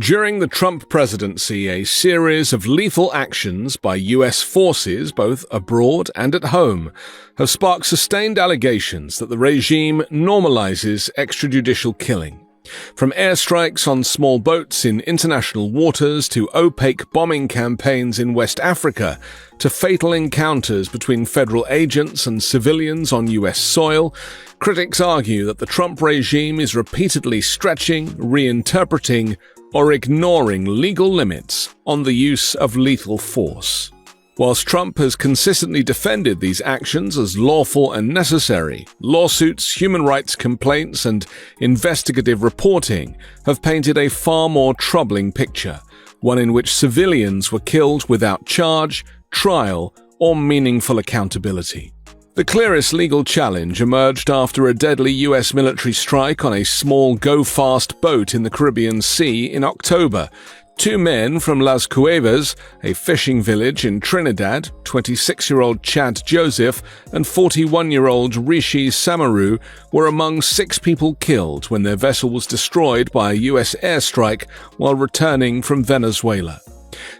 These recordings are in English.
During the Trump presidency, a series of lethal actions by U.S. forces, both abroad and at home, have sparked sustained allegations that the regime normalizes extrajudicial killing. From airstrikes on small boats in international waters to opaque bombing campaigns in West Africa to fatal encounters between federal agents and civilians on U.S. soil, critics argue that the Trump regime is repeatedly stretching, reinterpreting, or ignoring legal limits on the use of lethal force. Whilst Trump has consistently defended these actions as lawful and necessary, lawsuits, human rights complaints, and investigative reporting have painted a far more troubling picture, one in which civilians were killed without charge, trial, or meaningful accountability. The clearest legal challenge emerged after a deadly U.S. military strike on a small go-fast boat in the Caribbean Sea in October. Two men from Las Cuevas, a fishing village in Trinidad, 26-year-old Chad Joseph and 41-year-old Rishi Samaru, were among 6 people killed when their vessel was destroyed by a U.S. airstrike while returning from Venezuela.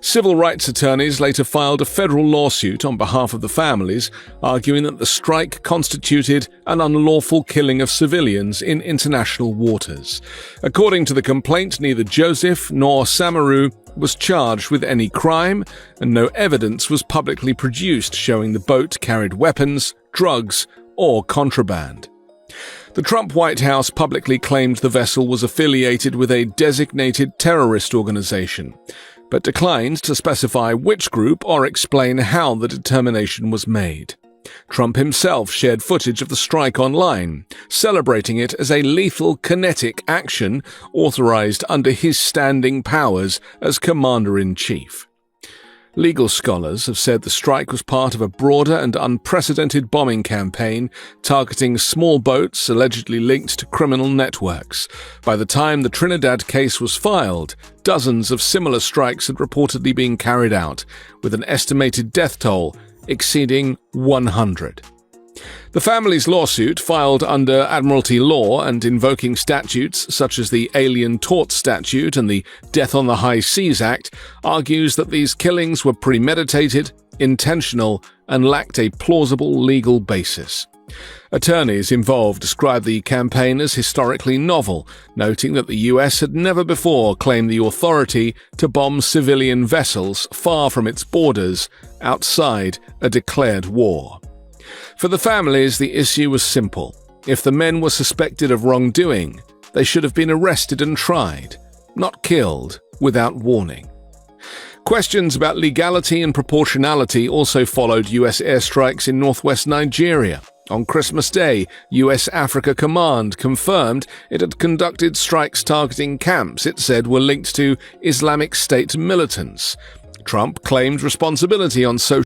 Civil rights attorneys later filed a federal lawsuit on behalf of the families, arguing that the strike constituted an unlawful killing of civilians in international waters. According to the complaint, neither Joseph nor Samaru was charged with any crime, and no evidence was publicly produced showing the boat carried weapons, drugs, or contraband. The Trump White House publicly claimed the vessel was affiliated with a designated terrorist organization, but declined to specify which group or explain how the determination was made. Trump himself shared footage of the strike online, celebrating it as a lethal kinetic action authorized under his standing powers as commander-in-chief. Legal scholars have said the strike was part of a broader and unprecedented bombing campaign targeting small boats allegedly linked to criminal networks. By the time the Trinidad case was filed, dozens of similar strikes had reportedly been carried out, with an estimated death toll exceeding 100. The family's lawsuit, filed under Admiralty law and invoking statutes such as the Alien Tort Statute and the Death on the High Seas Act, argues that these killings were premeditated, intentional, and lacked a plausible legal basis. Attorneys involved described the campaign as historically novel, noting that the US had never before claimed the authority to bomb civilian vessels far from its borders outside a declared war. For the families, the issue was simple. If the men were suspected of wrongdoing, they should have been arrested and tried, not killed without warning. Questions about legality and proportionality also followed U.S. airstrikes in northwest Nigeria. On Christmas Day, U.S. Africa Command confirmed it had conducted strikes targeting camps it said were linked to Islamic State militants. Trump claimed responsibility on social